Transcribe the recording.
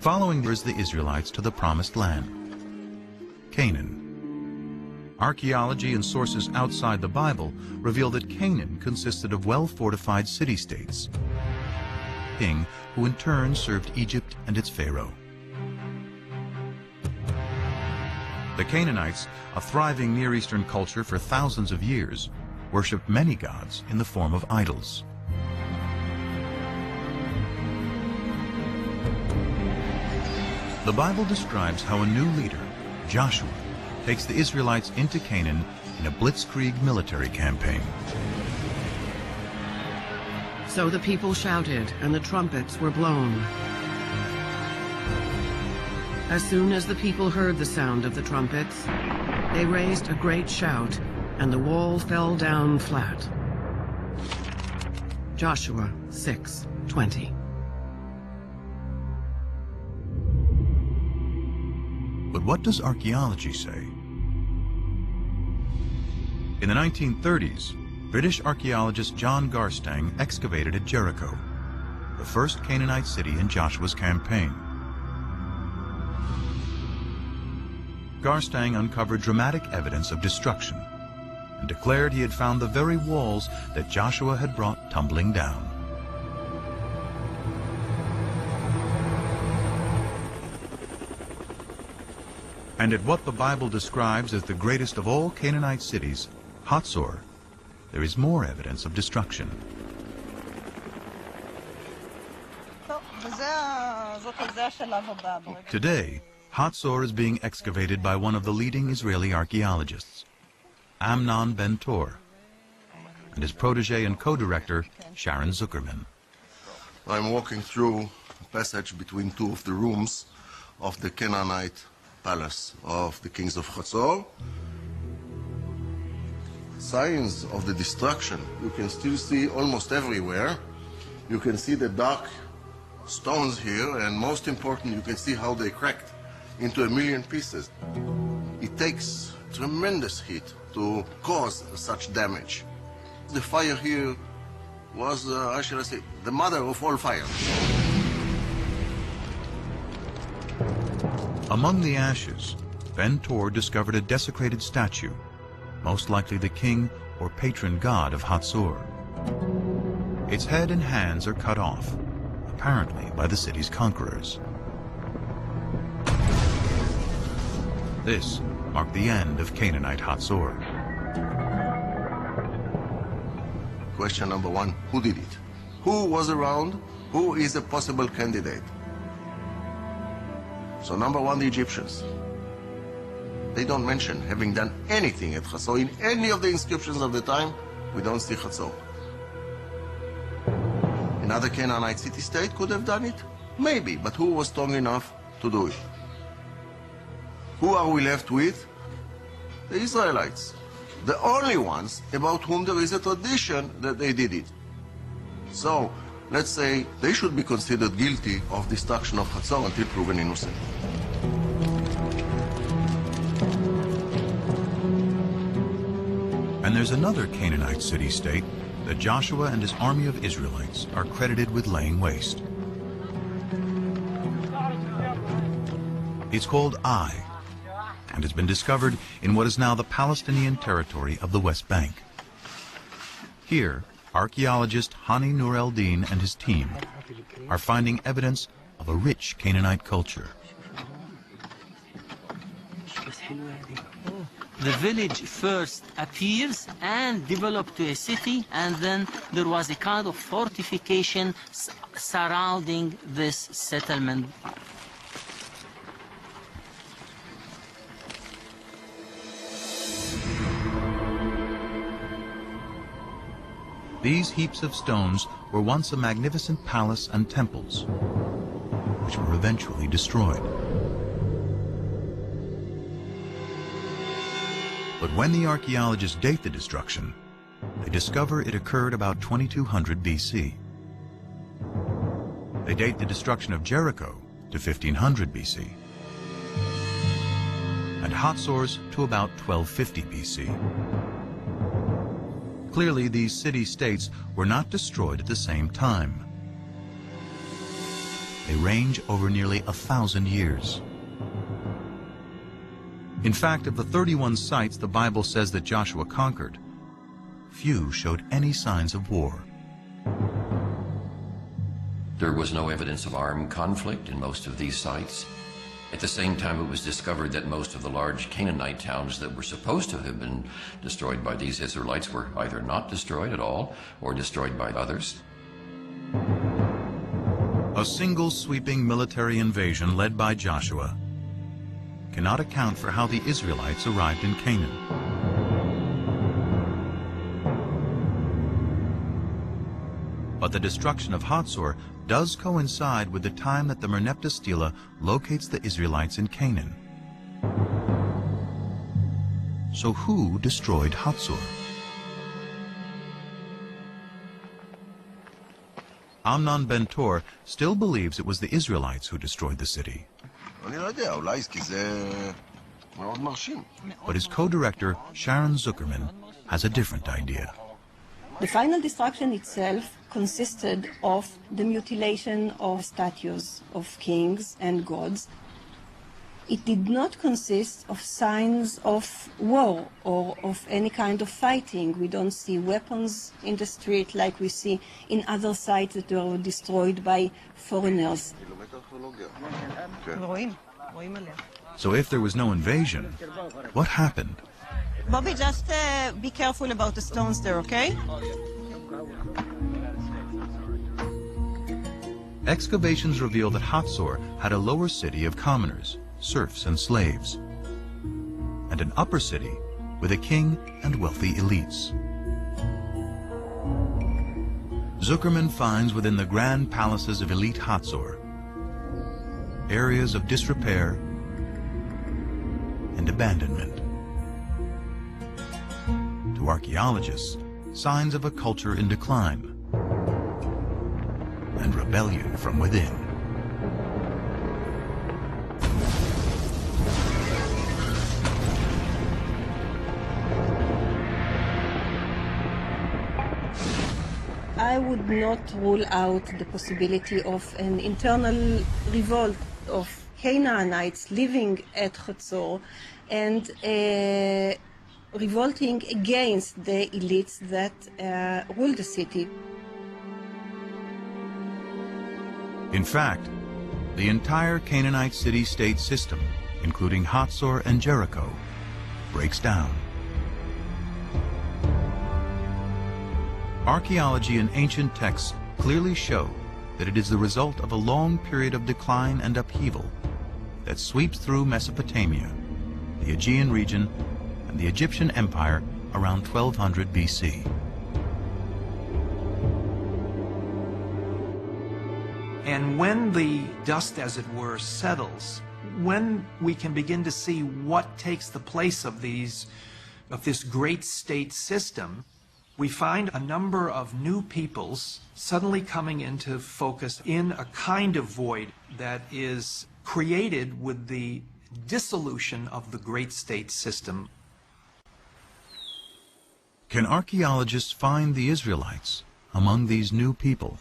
Following is the Israelites to the Promised Land, Canaan. Archaeology and sources outside the Bible reveal that Canaan consisted of well-fortified city-states, king who in turn served Egypt and its pharaoh. The Canaanites, a thriving Near Eastern culture for thousands of years, worshipped many gods in the form of idols. The Bible describes how a new leader, Joshua, takes the Israelites into Canaan in a blitzkrieg military campaign. So the people shouted, and the trumpets were blown. As soon as the people heard the sound of the trumpets, they raised a great shout, and the wall fell down flat. Joshua 6:20. But what does archaeology say? In the 1930s, British archaeologist John Garstang excavated at Jericho, the first Canaanite city in Joshua's campaign. Garstang uncovered dramatic evidence of destruction and declared he had found the very walls that Joshua had brought tumbling down. And at what the Bible describes as the greatest of all Canaanite cities, Hatzor, there is more evidence of destruction. Today, Hatzor is being excavated by one of the leading Israeli archaeologists, Amnon Ben-Tor, and his protege and co-director, Sharon Zuckerman. I'm walking through a passage between two of the rooms of the Canaanite palace of the kings of Hatzor. Signs of the destruction you can still see almost everywhere. You can see the dark stones here, and most important, you can see how they cracked into 1,000,000 pieces. It takes tremendous heat to cause such damage. The fire here was, how shall I say, the mother of all fire. Among the ashes, Ben-Tor discovered a desecrated statue, most likely the king or patron god of Hatzor. Its head and hands are cut off, apparently by the city's conquerors. This marked the end of Canaanite Hatzor. Question number one, who did it? Who was around? Who is a possible candidate? So number one, the Egyptians. They don't mention having done anything at Hatzor. In any of the inscriptions of the time, we don't see Hatzor. Another Canaanite city-state could have done it? Maybe, but who was strong enough to do it? Who are we left with? The Israelites. The only ones about whom there is a tradition that they did it. So, let's say they should be considered guilty of destruction of Hatzor until proven innocent. And there's another Canaanite city-state that Joshua and his army of Israelites are credited with laying waste. It's called Ai, and has been discovered in what is now the Palestinian territory of the West Bank. Here, archaeologist Hani Nur el-Din and his team are finding evidence of a rich Canaanite culture. The village first appears and developed to a city, and then there was a kind of fortification surrounding this settlement. These heaps of stones were once a magnificent palace and temples, which were eventually destroyed. But when the archaeologists date the destruction, they discover it occurred about 2200 BC. They date the destruction of Jericho to 1500 BC, and Hatzor's to about 1250 BC. Clearly, these city-states were not destroyed at the same time. They range over nearly 1,000 years. In fact, of the 31 sites the Bible says that Joshua conquered, few showed any signs of war. There was no evidence of armed conflict in most of these sites. At the same time, it was discovered that most of the large Canaanite towns that were supposed to have been destroyed by these Israelites were either not destroyed at all or destroyed by others. A single sweeping military invasion led by Joshua cannot account for how the Israelites arrived in Canaan. But the destruction of Hatzor does coincide with the time that the Merneptah Stela locates the Israelites in Canaan. So who destroyed Hatzor? Amnon Ben Tor still believes it was the Israelites who destroyed the city. But his co-director, Sharon Zuckerman, has a different idea. The final destruction itself consisted of the mutilation of statues of kings and gods. It did not consist of signs of war or of any kind of fighting. We don't see weapons in the street like we see in other sites that were destroyed by foreigners. So if there was no invasion, what happened? Bobby, just be careful about the stones there, okay? Excavations reveal that Hatzor had a lower city of commoners, serfs and slaves, and an upper city with a king and wealthy elites. Zuckerman finds within the grand palaces of elite Hatzor areas of disrepair and abandonment. To archaeologists, signs of a culture in decline and rebellion from within. I would not rule out the possibility of an internal revolt of Canaanites living at Hatzor and revolting against the elites that ruled the city. In fact, the entire Canaanite city-state system, including Hatzor and Jericho, breaks down. Archaeology and ancient texts clearly show that it is the result of a long period of decline and upheaval that sweeps through Mesopotamia, the Aegean region, and the Egyptian Empire around 1200 BC. And when the dust, as it were, settles, when we can begin to see what takes the place of this great state system, we find a number of new peoples suddenly coming into focus in a kind of void that is created with the dissolution of the great state system. Can archaeologists find the Israelites among these new people?